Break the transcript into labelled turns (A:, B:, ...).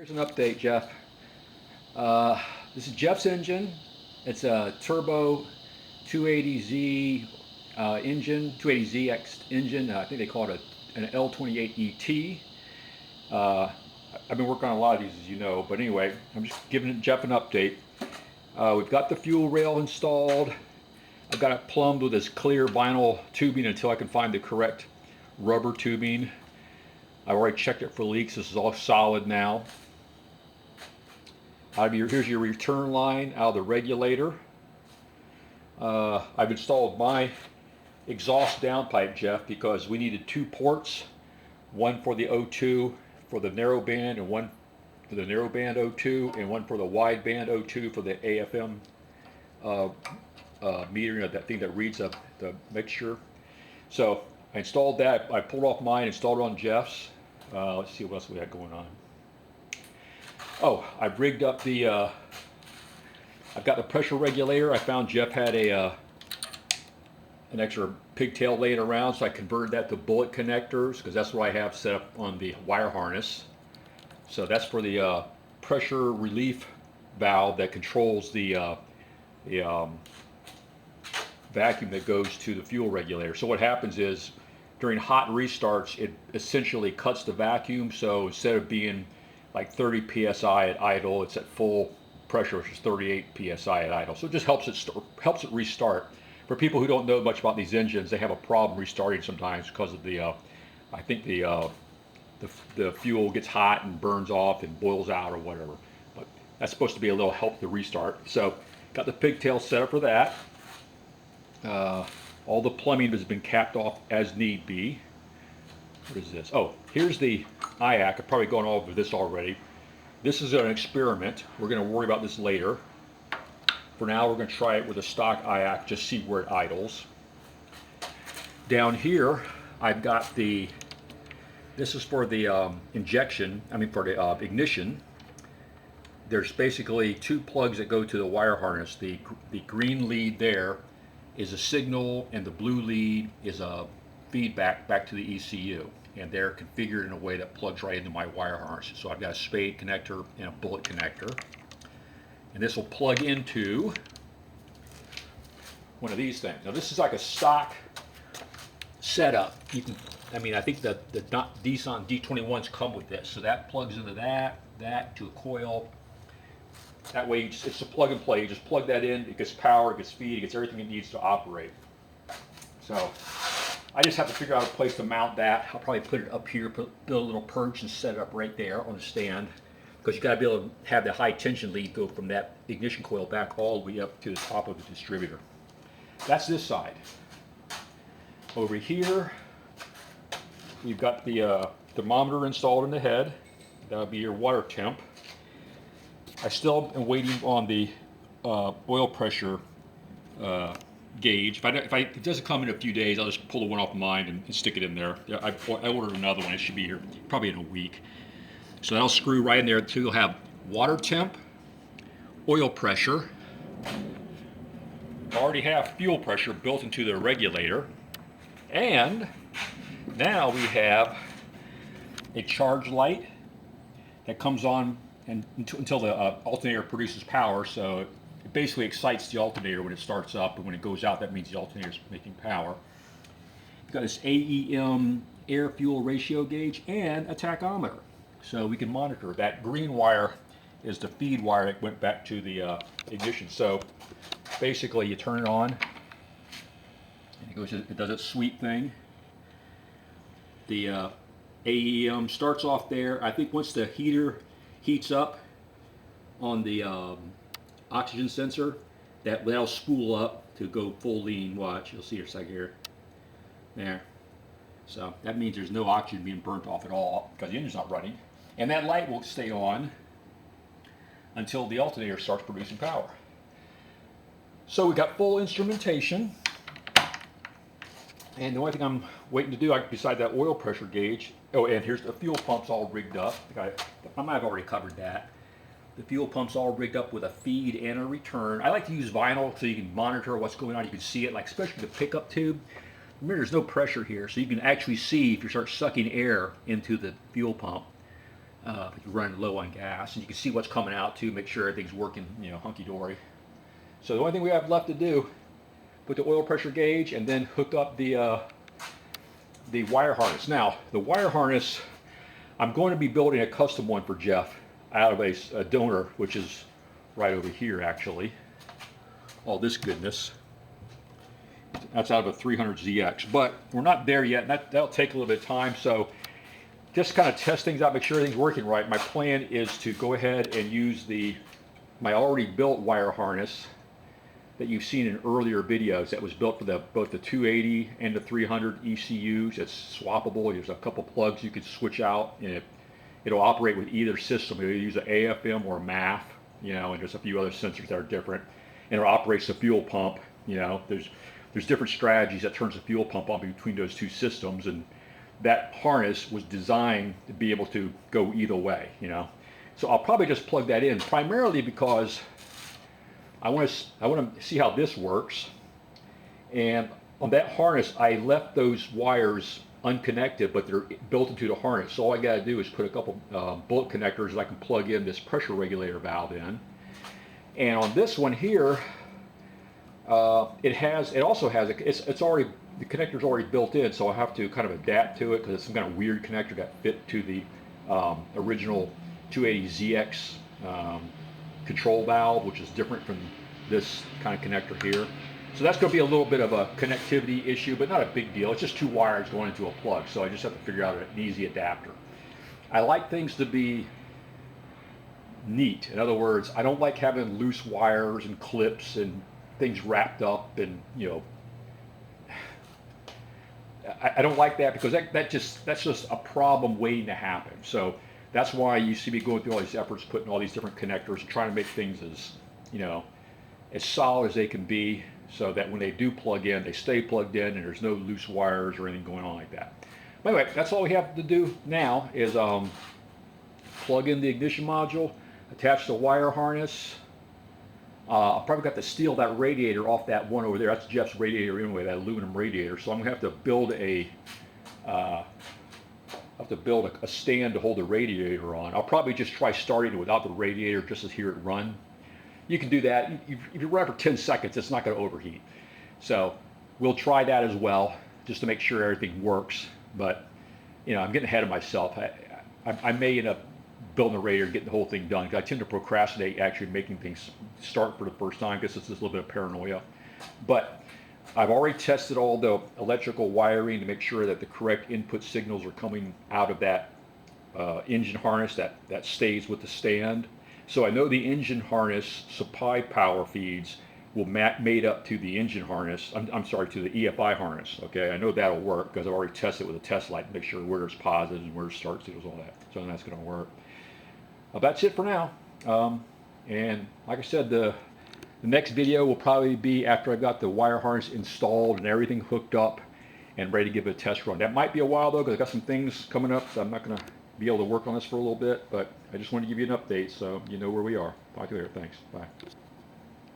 A: Here's an update, Jeff. This is Jeff's engine. It's a turbo 280Z engine, 280ZX engine. I think they call it an L28ET. Uh, I've been working on a lot of these, as you know, but anyway, I'm just giving Jeff an update. We've got the fuel rail installed. I've got it plumbed with this clear vinyl tubing until I can find the correct rubber tubing. I've already checked it for leaks. This is all solid now. Here's your return line out of the regulator. I've installed my exhaust downpipe, Jeff, because we needed two ports, one for the O2 for the narrow band and one for the narrow band O2 and one for the wide band O2 for the AFM meter, that thing that reads the mixture. So I installed that. I pulled off mine, installed it on Jeff's. Let's see what else we had going on. Oh, I've rigged up the, I've got the pressure regulator. I found Jeff had an extra pigtail laying around, so I converted that to bullet connectors, because that's what I have set up on the wire harness. So that's for the pressure relief valve that controls the vacuum that goes to the fuel regulator. So what happens is, during hot restarts, it essentially cuts the vacuum, so instead of being like 30 psi at idle, it's at full pressure, which is 38 psi at idle. So it just helps it restart. For people who don't know much about these engines, they have a problem restarting sometimes because of the, I think the fuel gets hot and burns off and boils out or whatever. But that's supposed to be a little help to restart. So got the pigtail set up for that. All the plumbing has been capped off as need be. What is this? Oh, here's the IAC. I've probably gone over this already. This is an experiment. We're going to worry about this later. For now, we're going to try it with a stock IAC, just see where it idles. Down here, I've got this is for the for the ignition. There's basically two plugs that go to the wire harness. The green lead there is a signal, and the blue lead is a feedback back to the ECU. And they're configured in a way that plugs right into my wire harness. So I've got a spade connector and a bullet connector. And this will plug into one of these things. Now this is like a stock setup. I think the Nissan D21s come with this. So that plugs into that to a coil. That way it's a plug and play. You just plug that in, it gets power, it gets feed, it gets everything it needs to operate. So I just have to figure out a place to mount that. I'll probably put it up here, build a little perch and set it up right there on the stand. Because you got to be able to have the high tension lead go from that ignition coil back all the way up to the top of the distributor. That's this side. Over here, we've got the thermometer installed in the head. That'll be your water temp. I still am waiting on the oil pressure gauge. If it doesn't come in a few days, I'll just pull the one off mine and stick it in there. I ordered another one. It should be here probably in a week. So that'll screw right in there. So you'll have water temp, oil pressure. I already have fuel pressure built into the regulator. And now we have a charge light that comes on until the alternator produces power. So it basically excites the alternator when it starts up, and when it goes out, that means the alternator is making power. You've got this AEM air-fuel ratio gauge and a tachometer, so we can monitor. That green wire is the feed wire that went back to the ignition. So basically, you turn it on, and it does its sweep thing. The AEM starts off there. I think once the heater heats up on the oxygen sensor, that'll spool up to go full lean. Watch, you'll see it a second here. There. So that means there's no oxygen being burnt off at all because the engine's not running. And that light will stay on until the alternator starts producing power. So we got full instrumentation. And the only thing I'm waiting to do, beside that oil pressure gauge, oh, and here's the fuel pumps all rigged up. I might have already covered that. The fuel pump's all rigged up with a feed and a return. I like to use vinyl so you can monitor what's going on. You can see it, like especially the pickup tube. Remember, there's no pressure here, so you can actually see if you start sucking air into the fuel pump. if you're running low on gas, and you can see what's coming out too, make sure everything's working, you know, hunky-dory. So the only thing we have left to do, put the oil pressure gauge and then hook up the wire harness. Now, the wire harness, I'm going to be building a custom one for Jeff out of a donor, which is right over here actually. All this goodness. That's out of a 300ZX, but we're not there yet, and that'll take a little bit of time. So just kind of test things out, make sure everything's working right. My plan is to go ahead and use my already built wire harness that you've seen in earlier videos that was built for both the 280 and the 300 ECUs. It's swappable. There's a couple plugs you can switch out, and it'll operate with either system. It'll use an AFM or a MAF, you know, and there's a few other sensors that are different. And it operates the fuel pump. You know, there's different strategies that turns the fuel pump on between those two systems, and that harness was designed to be able to go either way, you know. So I'll probably just plug that in, primarily because I want to see how this works. And on that harness, I left those wires unconnected, but they're built into the harness. So all I got to do is put a couple bullet connectors that I can plug in this pressure regulator valve in. And on this one here, it also has it's already, the connector's already built in, so I have to kind of adapt to it because it's some kind of weird connector that fit to the original 280ZX control valve, which is different from this kind of connector here. So that's going to be a little bit of a connectivity issue, but not a big deal. It's just two wires going into a plug, so I just have to figure out an easy adapter. I like things to be neat. In other words, I don't like having loose wires and clips and things wrapped up, and you know, I don't like that because that's just a problem waiting to happen. So that's why you see me going through all these efforts, putting all these different connectors and trying to make things as, you know, as solid as they can be, so that when they do plug in, they stay plugged in and there's no loose wires or anything going on like that. But anyway, that's all we have to do now is plug in the ignition module, attach the wire harness. I'll probably got to steal that radiator off that one over there. That's Jeff's radiator anyway, that aluminum radiator. So I'm gonna have to build a stand to hold the radiator on. I'll probably just try starting it without the radiator just to hear it run. You can do that. If you run for 10 seconds, it's not going to overheat. So we'll try that as well, just to make sure everything works. But you know, I'm getting ahead of myself. I may end up building a radiator and getting the whole thing done, because I tend to procrastinate actually making things start for the first time, because it's just a little bit of paranoia. But I've already tested all the electrical wiring to make sure that the correct input signals are coming out of that engine harness that stays with the stand. So I know the engine harness supply power feeds will made up to the engine harness, I'm sorry, to the EFI harness, okay? I know that'll work because I've already tested it with a test light to make sure where there's positives and where there's start signals, all that. So that's gonna work. That's it for now. And like I said, the next video will probably be after I've got the wire harness installed and everything hooked up and ready to give it a test run. That might be a while though, because I've got some things coming up, so I'm not gonna be able to work on this for a little bit, but I just wanted to give you an update so you know where we are. Talk to you later. Thanks. Bye.